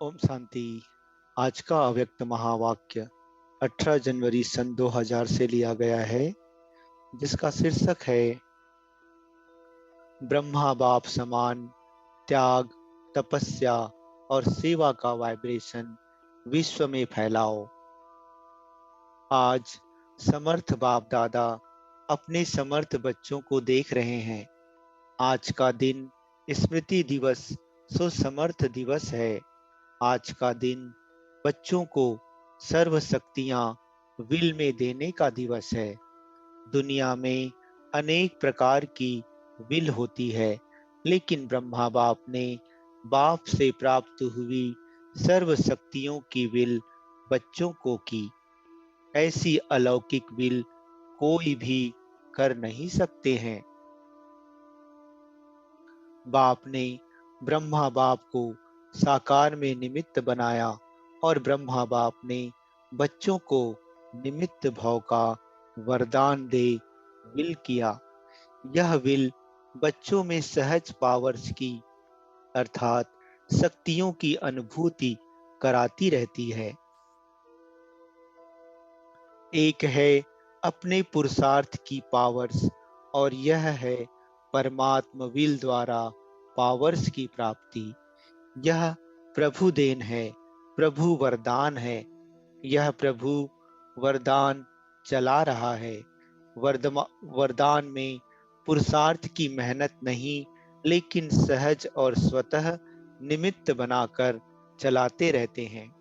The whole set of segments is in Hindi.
ओम शांति। आज का अव्यक्त महावाक्य 18 जनवरी सन 2000 से लिया गया है, जिसका शीर्षक है ब्रह्मा बाप समान त्याग, तपस्या और सेवा का वाइब्रेशन विश्व में फैलाओ। आज समर्थ बाप दादा अपने समर्थ बच्चों को देख रहे हैं। आज का दिन स्मृति दिवस सुसमर्थ दिवस है। आज का दिन बच्चों को सर्व शक्तियां विल में देने का दिवस है। दुनिया में अनेक प्रकार की विल होती है, लेकिन ब्रह्मा बाप ने बाप से प्राप्त हुई सर्व शक्तियों की विल बच्चों को की। ऐसी अलौकिक विल कोई भी कर नहीं सकते हैं। बाप ने ब्रह्मा बाप को साकार में निमित्त बनाया और ब्रह्मा बाप ने बच्चों को निमित्त भाव का वरदान दे विल किया। यह विल बच्चों में सहज पावर्स की अर्थात शक्तियों की अनुभूति कराती रहती है। एक है अपने पुरुषार्थ की पावर्स और यह है परमात्मा विल द्वारा पावर्स की प्राप्ति। यह प्रभु देन है, प्रभु वरदान है। यह प्रभु वरदान चला रहा है। वरदान में पुरुषार्थ की मेहनत नहीं, लेकिन सहज और स्वतः निमित्त बनाकर चलाते रहते हैं।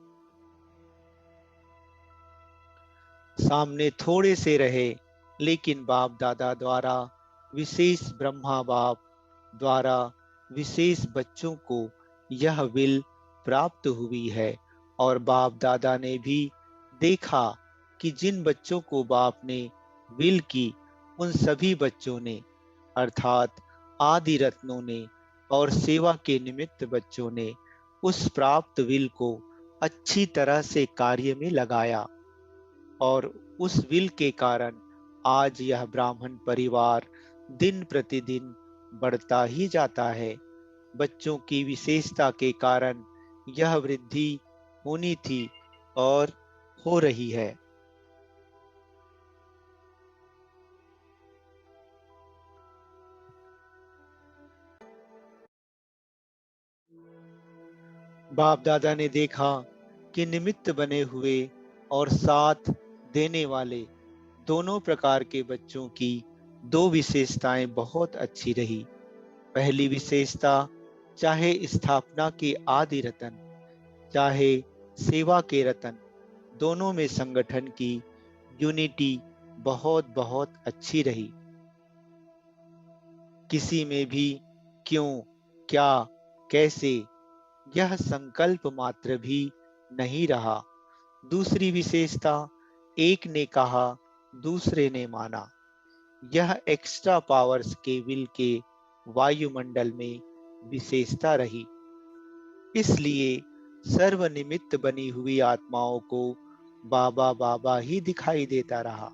सामने थोड़े से रहे, लेकिन बाप दादा द्वारा विशेष ब्रह्मा बाप द्वारा विशेष बच्चों को यह विल प्राप्त हुई है। और बाप दादा ने भी देखा कि जिन बच्चों को बाप ने विल की, उन सभी बच्चों ने अर्थात आदि रत्नों ने और सेवा के निमित्त बच्चों ने उस प्राप्त विल को अच्छी तरह से कार्य में लगाया। और उस विल के कारण आज यह ब्राह्मण परिवार दिन प्रतिदिन बढ़ता ही जाता है। बच्चों की विशेषता के कारण यह वृद्धि होनी थी और हो रही है। बाप दादा ने देखा कि निमित्त बने हुए और साथ देने वाले दोनों प्रकार के बच्चों की दो विशेषताएं बहुत अच्छी रही। पहली विशेषता, चाहे स्थापना के आदि रतन चाहे सेवा के रतन, दोनों में संगठन की यूनिटी बहुत बहुत अच्छी रही। किसी में भी क्यों, क्या, कैसे, यह संकल्प मात्र भी नहीं रहा। दूसरी विशेषता, एक ने कहा दूसरे ने माना। यह एक्स्ट्रा पावर्स के विल के वायुमंडल में विशेषता रही। इसलिए सर्वनिमित्त बनी हुई आत्माओं को बाबा बाबा ही दिखाई देता रहा।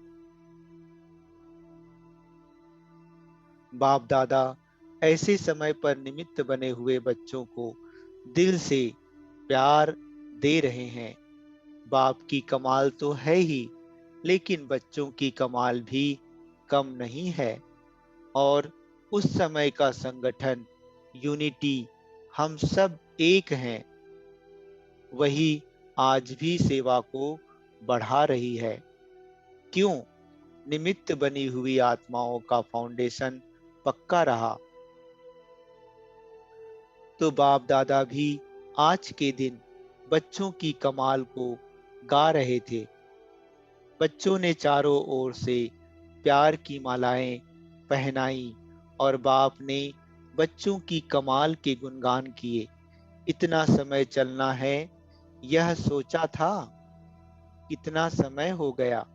बाप दादा ऐसे समय पर निमित्त बने हुए बच्चों को दिल से प्यार दे रहे हैं। बाप की कमाल तो है ही, लेकिन बच्चों की कमाल भी कम नहीं है। और उस समय का संगठन, यूनिटी, हम सब एक हैं, वही आज भी सेवा को बढ़ा रही है। क्यों? निमित्त बनी हुई आत्माओं का फाउंडेशन पक्का रहा। तो बाप दादा भी आज के दिन बच्चों की कमाल को गा रहे थे। बच्चों ने चारों ओर से प्यार की मालाएं पहनाई और बाप ने बच्चों की कमाल के गुणगान किए। इतना समय चलना है, यह सोचा था? कितना समय हो गया?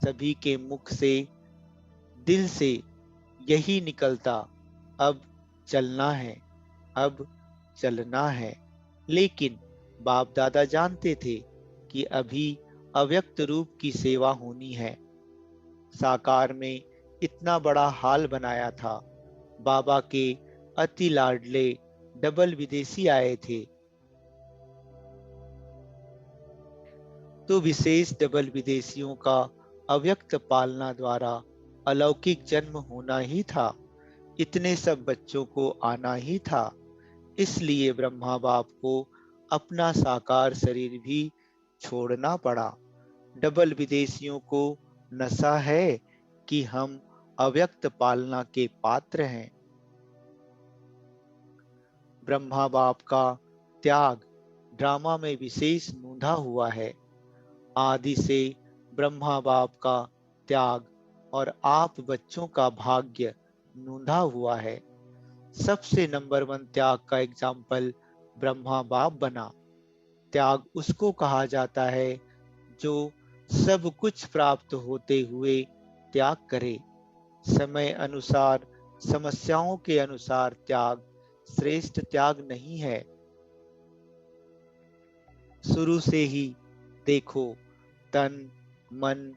सभी के मुख से, दिल से यही निकलता, अब चलना है, अब चलना है। लेकिन बाप दादा जानते थे कि अभी अव्यक्त रूप की सेवा होनी है। साकार में इतना बड़ा हाल बनाया था। बाबा के अति लाडले डबल विदेशी आए थे। तो विशेष डबल विदेशियों का अव्यक्त पालना द्वारा अलौकिक जन्म होना ही था। इतने सब बच्चों को आना ही था। इसलिए ब्रह्मा बाप को अपना साकार शरीर भी छोड़ना पड़ा। डबल विदेशियों को नशा है कि हम अव्यक्त पालना के पात्र हैं। ब्रह्मा बाप का त्याग ड्रामा में विशेष नूंधा हुआ है। आदि से ब्रह्मा बाप का त्याग और आप बच्चों का भाग्य नूंधा हुआ है। सबसे नंबर 1 त्याग का एग्जाम्पल ब्रह्मा बाप बना। त्याग उसको कहा जाता है जो सब कुछ प्राप्त होते हुए त्याग करे। समय अनुसार, समस्याओं के अनुसार त्याग श्रेष्ठ त्याग नहीं है। शुरू से ही देखो, तन, मन,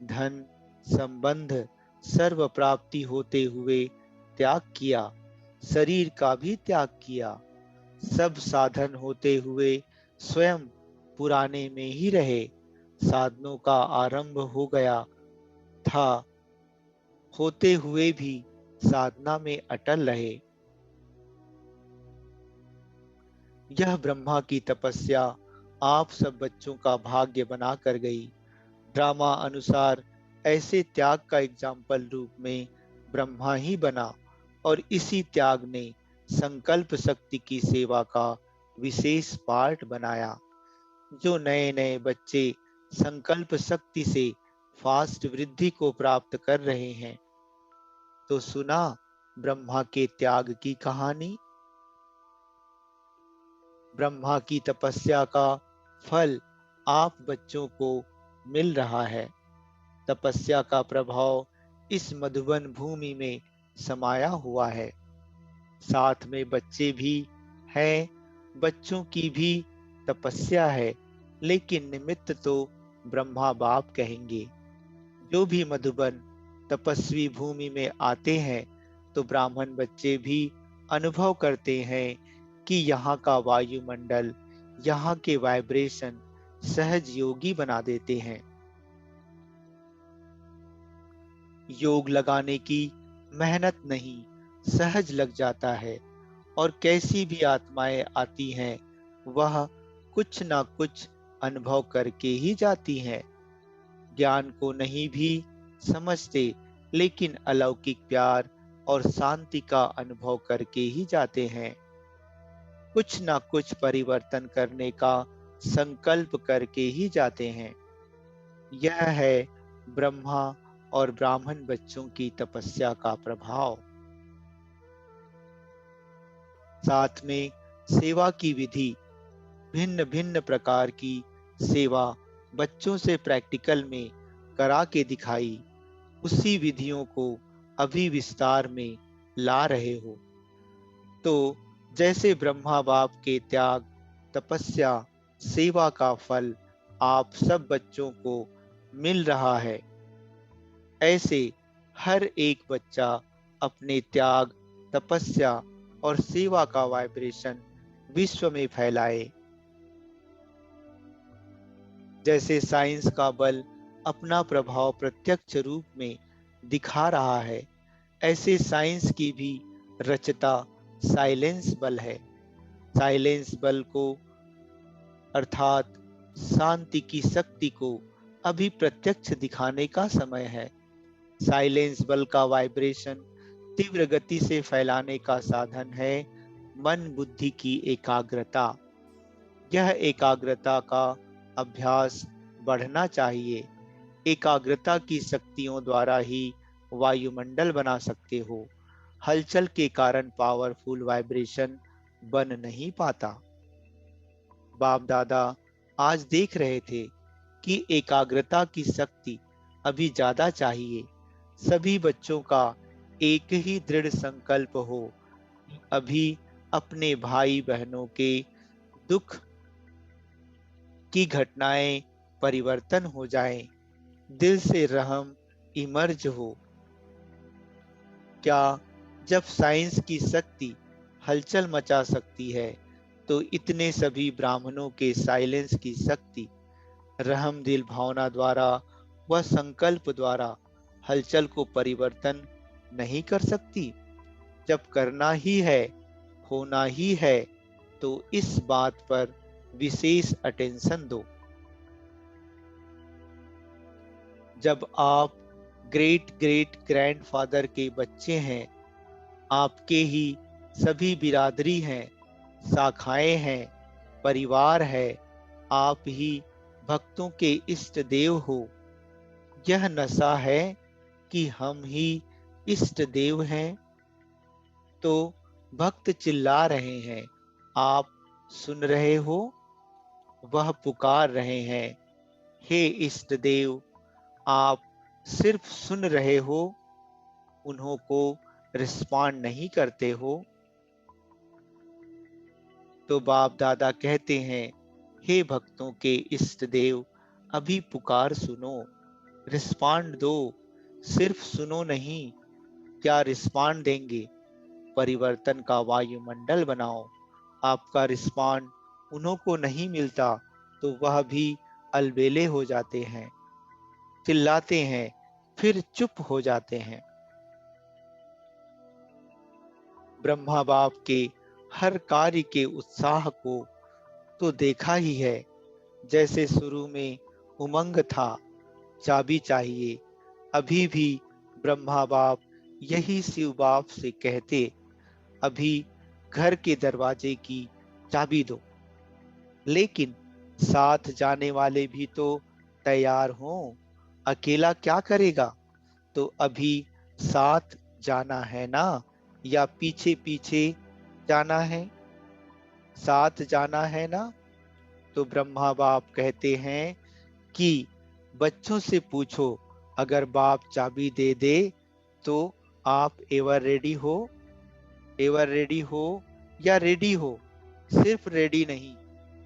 धन, संबंध सर्व प्राप्ति होते हुए त्याग किया। शरीर का भी त्याग किया। सब साधन होते हुए स्वयं पुराने में ही रहे। साधनों का आरंभ हो गया था, होते हुए भी साधना में अटल रहे। यह ब्रह्मा की तपस्या आप सब बच्चों का भाग्य बना कर गई। ड्रामा अनुसार ऐसे त्याग का एग्जाम्पल रूप में ब्रह्मा ही बना और इसी त्याग ने संकल्प शक्ति की सेवा का विशेष पार्ट बनाया। जो नए नए बच्चे संकल्प शक्ति से फास्ट वृद्धि को प्राप्त कर रहे हैं, तो सुना ब्रह्मा के त्याग की कहानी। ब्रह्मा की तपस्या का फल आप बच्चों को मिल रहा है। तपस्या का प्रभाव इस मधुबन भूमि में समाया हुआ है। साथ में बच्चे भी हैं। बच्चों की भी तपस्या है, लेकिन निमित्त तो ब्रह्मा बाप कहेंगे। जो भी मधुबन तपस्वी भूमि में आते हैं, तो ब्राह्मण बच्चे भी अनुभव करते हैं कि यहाँ का वायुमंडल, यहाँ के वाइब्रेशन सहज योगी बना देते हैं। योग लगाने की मेहनत नहीं, सहज लग जाता है। और कैसी भी आत्माएं आती हैं, वह कुछ ना कुछ अनुभव करके ही जाती हैं। ज्ञान को नहीं भी समझते, लेकिन अलौकिक प्यार और शांति का अनुभव करके ही जाते हैं। कुछ ना कुछ परिवर्तन करने का संकल्प करके ही जाते हैं। यह है ब्रह्मा और ब्राह्मण बच्चों की तपस्या का प्रभाव। साथ में सेवा की विधि, भिन्न भिन्न प्रकार की सेवा बच्चों से प्रैक्टिकल में करा के दिखाई। उसी विधियों को अभी विस्तार में ला रहे हो। तो जैसे ब्रह्मा बाप के त्याग, तपस्या, सेवा का फल आप सब बच्चों को मिल रहा है, ऐसे हर एक बच्चा अपने त्याग, तपस्या और सेवा का वाइब्रेशन विश्व में फैलाए। जैसे साइंस का बल अपना प्रभाव प्रत्यक्ष रूप में दिखा रहा है, ऐसे साइंस की भी रचता साइलेंस बल है। साइलेंस बल को अर्थात शांति की शक्ति को अभी प्रत्यक्ष दिखाने का समय है। साइलेंस बल का वाइब्रेशन तीव्र गति से फैलाने का साधन है मन बुद्धि की एकाग्रता। यह एकाग्रता का अभ्यास बढ़ना चाहिए। एकाग्रता की शक्तियों द्वारा ही वायुमंडल बना सकते हो। हलचल के कारण पावरफुल वाइब्रेशन बन नहीं पाता। बाप दादा आज देख रहे थे कि एकाग्रता की शक्ति अभी ज्यादा चाहिए। सभी बच्चों का एक ही दृढ़ संकल्प हो, अभी अपने भाई बहनों के दुख की घटनाएं परिवर्तन हो जाएं, दिल से रहम इमर्ज हो। क्या जब साइंस की शक्ति हलचल मचा सकती है, तो इतने सभी ब्राह्मणों के साइलेंस की शक्ति रहम दिल भावना द्वारा व संकल्प द्वारा हलचल को परिवर्तन नहीं कर सकती। जब करना ही है, होना ही है, तो इस बात पर विशेष अटेंशन दो। जब आप ग्रेट ग्रेट ग्रैंडफादर के बच्चे हैं, आपके ही सभी बिरादरी हैं, शाखाएं हैं, परिवार है, आप ही भक्तों के इष्ट देव हो। यह नशा है कि हम ही इष्ट देव हैं। तो भक्त चिल्ला रहे हैं, आप सुन रहे हो? वह पुकार रहे हैं, हे इष्ट देव, आप सिर्फ सुन रहे हो, उन्हों को रिस्पॉन्ड नहीं करते हो। तो बाप दादा कहते हैं, हे भक्तों के इष्ट देव, अभी पुकार सुनो, रिस्पॉन्ड दो। सिर्फ सुनो नहीं, क्या रिस्पॉन्ड देंगे? परिवर्तन का वायुमंडल बनाओ। आपका रिस्पॉन्ड उन्हों को नहीं मिलता तो वह भी अलबेले हो जाते हैं, चिल्लाते हैं, फिर चुप हो जाते हैं। ब्रह्मा बाप के हर कार्य के उत्साह को तो देखा ही है। जैसे शुरू में उमंग था, चाबी चाहिए, अभी भी ब्रह्मा बाप यही शिव बाप से कहते, अभी घर के दरवाजे की चाबी दो। लेकिन साथ जाने वाले भी तो तैयार हों। अकेला क्या करेगा? तो अभी साथ जाना है ना, या पीछे पीछे जाना है? साथ जाना है ना। तो ब्रह्मा बाप कहते हैं कि बच्चों से पूछो, अगर बाप चाबी दे दे तो आप एवर रेडी हो? एवर रेडी हो या रेडी हो? सिर्फ रेडी नहीं,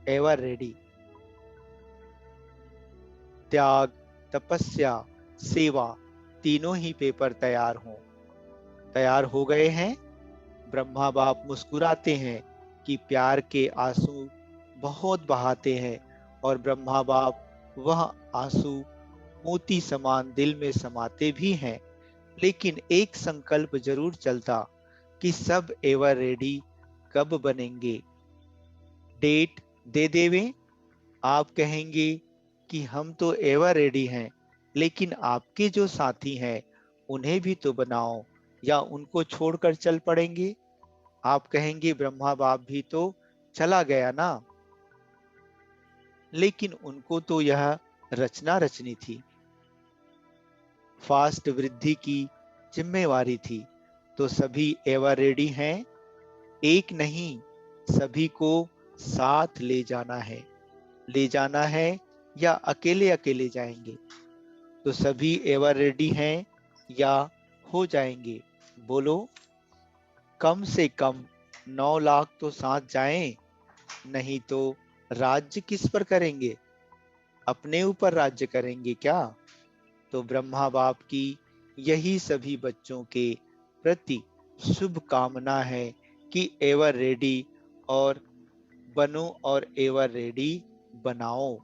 एवर रेडी। त्याग, तपस्या, सेवा, तीनों ही पेपर तैयार हों। तैयार हो गए हैं? ब्रह्मा बाप मुस्कुराते हैं कि प्यार के आंसू बहुत बहाते हैं, और ब्रह्मा बाप वह आंसू मोती समान दिल में समाते भी हैं। लेकिन एक संकल्प जरूर चलता कि सब एवर रेडी कब बनेंगे। डेट दे देवें। आप कहेंगे कि हम तो एवर रेडी हैं, लेकिन आपके जो साथी हैं उन्हें भी तो बनाओ, या उनको छोड़कर चल पड़ेंगे? आप कहेंगे ब्रह्मा बाप भी तो चला गया ना। लेकिन उनको तो यह रचना रचनी थी, फास्ट वृद्धि की जिम्मेवारी थी। तो सभी एवर रेडी हैं? एक नहीं, सभी को साथ ले जाना है। ले जाना है या अकेले अकेले जाएंगे? तो सभी एवर रेडी हैं या हो जाएंगे? बोलो। कम से कम 9 लाख तो साथ जाएं, नहीं तो राज्य किस पर करेंगे? अपने ऊपर राज्य करेंगे क्या? तो ब्रह्मा बाप की यही सभी बच्चों के प्रति शुभ कामना है कि एवर रेडी और बनो, और एवर रेडी बनाओ।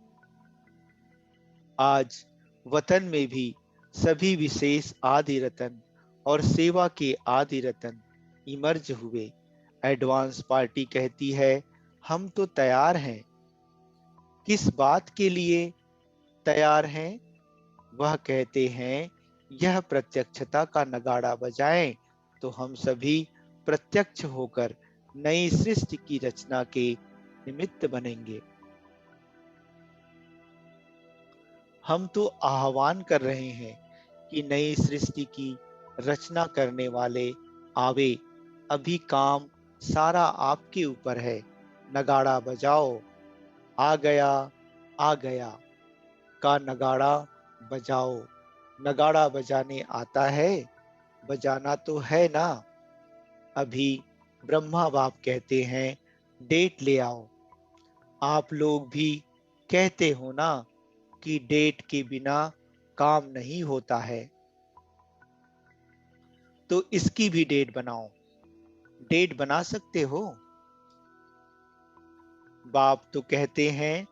आज वतन में भी सभी विशेष आदि रतन और सेवा के आदि रतन इमर्ज हुए। एडवांस पार्टी कहती है, हम तो तैयार हैं। किस बात के लिए तैयार हैं? वह कहते हैं, यह प्रत्यक्षता का नगाड़ा बजाएं तो हम सभी प्रत्यक्ष होकर नई सृष्टि की रचना के निमित्त बनेंगे। हम तो आह्वान कर रहे हैं कि नई सृष्टि की रचना करने वाले आवे। अभी काम सारा आपके ऊपर है। नगाड़ा बजाओ। आ गया, आ गया का नगाड़ा बजाओ। नगाड़ा बजाने आता है? बजाना तो है ना। अभी ब्रह्मा बाप कहते हैं, डेट ले आओ। आप लोग भी कहते हो ना कि डेट के बिना काम नहीं होता है, तो इसकी भी डेट बनाओ। डेट बना सकते हो? बाप तो कहते हैं,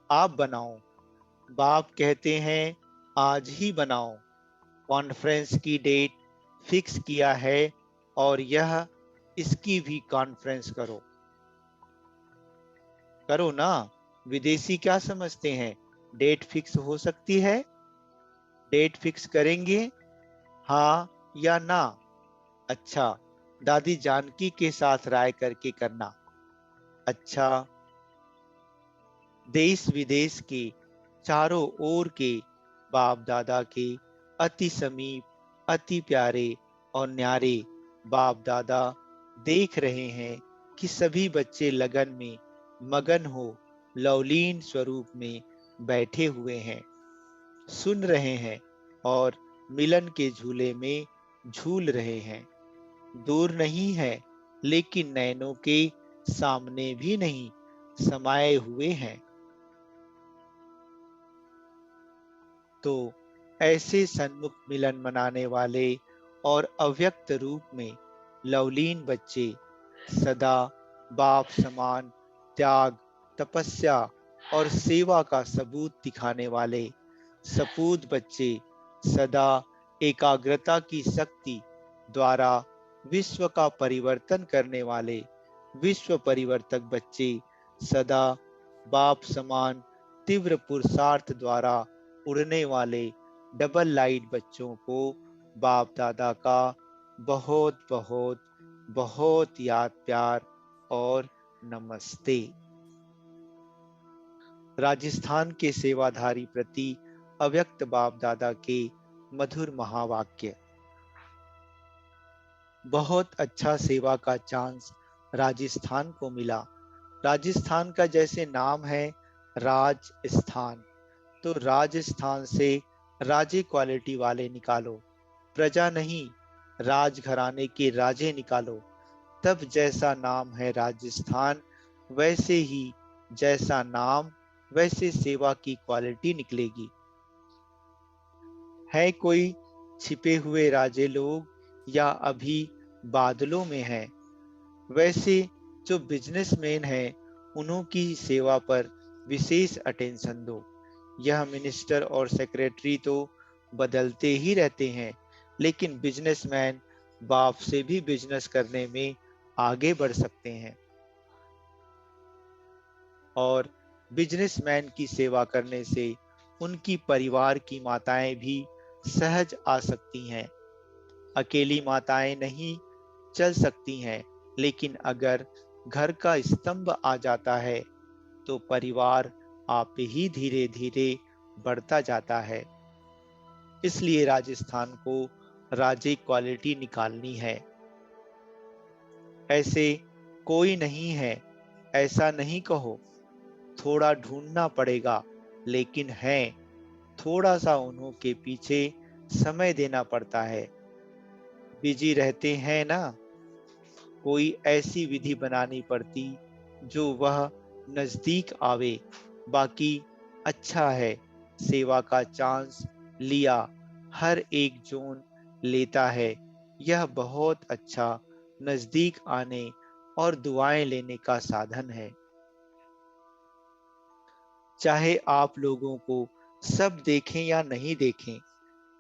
आप बनाओ। बाप कहते हैं आज ही बनाओ, कॉन्फ्रेंस की डेट फिक्स किया है और यह इसकी भी कॉन्फ्रेंस करो। करो ना। विदेशी क्या समझते हैं, डेट फिक्स हो सकती है? डेट फिक्स करेंगे, हाँ या ना? अच्छा, दादी जानकी के साथ राय करके करना। अच्छा, देश विदेश के चारों ओर के बाप दादा के अति समीप, अति प्यारे और न्यारे बाप दादा देख रहे हैं कि सभी बच्चे लगन में मगन हो लवलीन स्वरूप में बैठे हुए हैं, सुन रहे हैं और मिलन के झूले में झूल रहे हैं। दूर नहीं है लेकिन नैनों के सामने भी नहीं, समाये हुए हैं। तो ऐसे सन्मुख मिलन मनाने वाले और अव्यक्त रूप में लवलीन बच्चे सदा बाप समान त्याग, तपस्या और सेवा का सबूत दिखाने वाले सपूत बच्चे सदा एकाग्रता की शक्ति द्वारा विश्व का परिवर्तन करने वाले विश्व परिवर्तक बच्चे सदा बाप समान तीव्र पुरुषार्थ द्वारा उड़ने वाले डबल लाइट बच्चों को बाप दादा का बहुत बहुत बहुत याद प्यार और नमस्ते। राजस्थान के सेवाधारी प्रति अव्यक्त बाप दादा के मधुर महावाक्य। बहुत अच्छा सेवा का चांस राजस्थान को मिला। राजस्थान का जैसे नाम है राजस्थान, तो राजस्थान से राजे क्वालिटी वाले निकालो, प्रजा नहीं राजघराने के राजे निकालो। तब जैसा नाम है राजस्थान, वैसे ही जैसा नाम वैसे सेवा की क्वालिटी निकलेगी। है कोई छिपे हुए राजे लोग या अभी बादलों में हैं? वैसे जो बिजनेसमैन हैं उन्हों की सेवा पर विशेष अटेंशन दो। यह मिनिस्टर और सेक्रेटरी तो बदलते ही रहते हैं, लेकिन बिजनेसमैन बाप से भी बिजनेस करने में आगे बढ़ सकते हैं और बिजनेसमैन की सेवा करने से उनकी परिवार की माताएं भी सहज आ सकती हैं। अकेली माताएं नहीं चल सकती हैं, लेकिन अगर घर का स्तंभ आ जाता है तो परिवार आप ही धीरे धीरे बढ़ता जाता है। इसलिए राजस्थान को राजे क्वालिटी निकालनी है। ऐसे कोई नहीं है ऐसा नहीं कहो, थोड़ा ढूंढना पड़ेगा, लेकिन है थोड़ा सा उन्हों के पीछे समय देना पड़ता है। बिजी रहते हैं ना, कोई ऐसी विधि बनानी पड़ती जो वह नजदीक आवे। बाकी अच्छा है, सेवा का चांस लिया, हर एक जोन लेता है। यह बहुत अच्छा नजदीक आने और दुआएं लेने का साधन है। चाहे आप लोगों को सब देखें या नहीं देखें,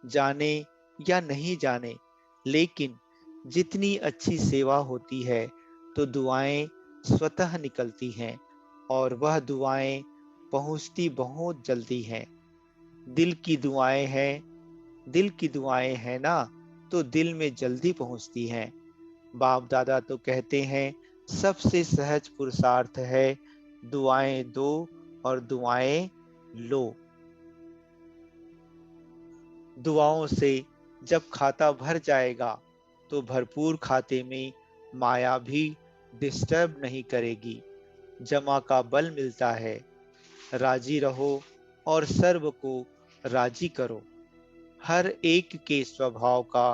जाने या नहीं जाने, लेकिन जितनी अच्छी सेवा होती है तो दुआएं स्वतः निकलती हैं और वह दुआएं पहुंचती बहुत जल्दी हैं। दिल की दुआएं हैं, दिल की दुआएं हैं ना, तो दिल में जल्दी पहुंचती हैं। बाप दादा तो कहते हैं सबसे सहज पुरुषार्थ है दुआएं दो और दुआएं लो। दुआओं से जब खाता भर जाएगा तो भरपूर खाते में माया भी डिस्टर्ब नहीं करेगी। जमा का बल मिलता है। राजी रहो और सर्व को राजी करो। हर एक के स्वभाव का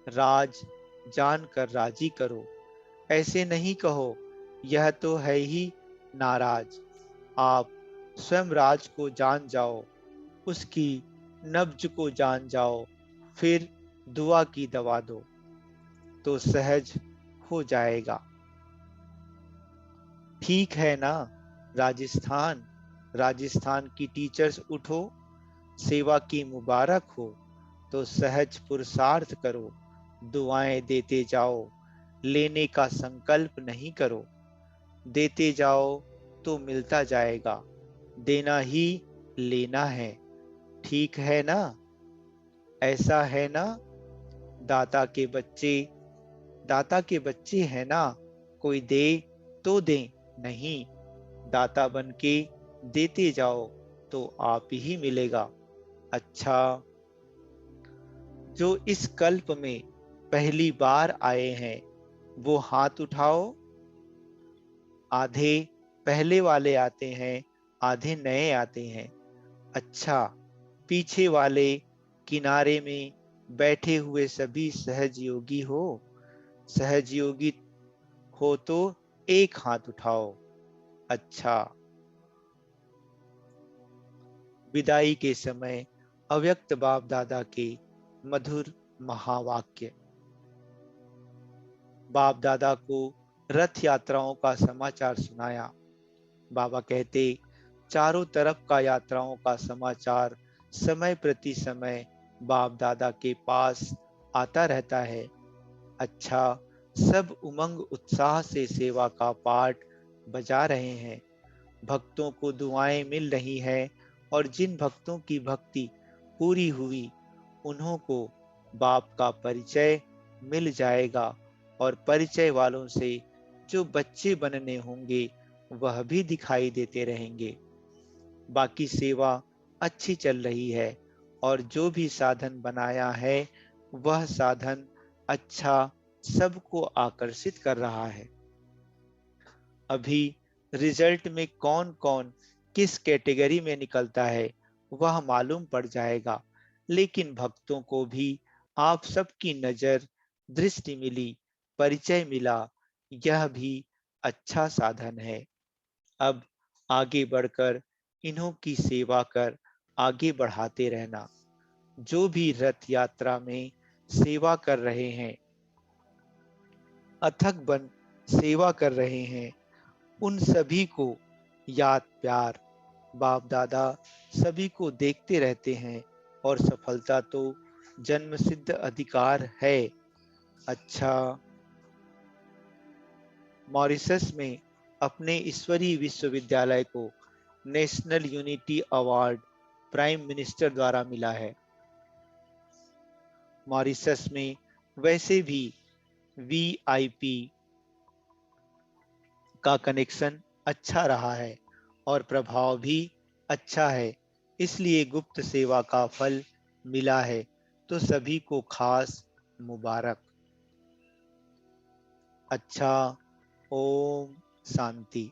राज जानकर राजी करो। ऐसे नहीं कहो यह तो है ही नाराज। आप स्वयं राज को जान जाओ, उसकी नब्ज को जान जाओ, फिर दुआ की दवा दो तो सहज हो जाएगा। ठीक है ना? राजस्थान, राजस्थान की टीचर्स उठो। सेवा की मुबारक हो तो सहज पुरुषार्थ करो, दुआएं देते जाओ, लेने का संकल्प नहीं करो। देते जाओ तो मिलता जाएगा, देना ही लेना है, ठीक है ना? ऐसा है ना? दाता के बच्चे, दाता के बच्चे हैं ना? कोई दे तो दे, नहीं दाता बन के देते जाओ तो आप ही मिलेगा। अच्छा, जो इस कल्प में पहली बार आए हैं वो हाथ उठाओ। आधे पहले वाले आते हैं, आधे नए आते हैं। अच्छा, पीछे वाले किनारे में बैठे हुए सभी सहजयोगी हो? सहजयोगी हो तो एक हाथ उठाओ। अच्छा, विदाई के समय अव्यक्त बाप दादा के मधुर महावाक्य। बाप दादा को रथ यात्राओं का समाचार सुनाया। बाबा कहते, चारों तरफ का यात्राओं का समाचार समय प्रति समय बाप दादा के पास आता रहता है। अच्छा, सब उमंग उत्साह से सेवा का पाठ बजा रहे हैं। भक्तों को दुआएं मिल रही हैं और जिन भक्तों की भक्ति पूरी हुई उन्हों को बाप का परिचय मिल जाएगा और परिचय वालों से जो बच्चे बनने होंगे वह भी दिखाई देते रहेंगे। बाकी सेवा अच्छी चल रही है और जो भी साधन बनाया है वह साधन अच्छा सबको आकर्षित कर रहा है। अभी रिजल्ट में कौन कौन किस कैटेगरी में निकलता है वह मालूम पड़ जाएगा, लेकिन भक्तों को भी आप सबकी नजर दृष्टि मिली, परिचय मिला, यह भी अच्छा साधन है। अब आगे बढ़कर इन्हों की सेवा कर आगे बढ़ाते रहना। जो भी रथ यात्रा में सेवा कर रहे हैं, अथक बन सेवा कर रहे हैं, उन सभी को याद प्यार। बाप दादा सभी को देखते रहते हैं और सफलता तो जन्म सिद्ध अधिकार है। अच्छा, मॉरिशस में अपने ईश्वरीय विश्वविद्यालय को national unity award prime minister द्वारा मिला है। मॉरिशस में वैसे भी वीआईपी का कनेक्शन अच्छा रहा है और प्रभाव भी अच्छा है, इसलिए गुप्त सेवा का फल मिला है, तो सभी को खास मुबारक। अच्छा, ओम शांति।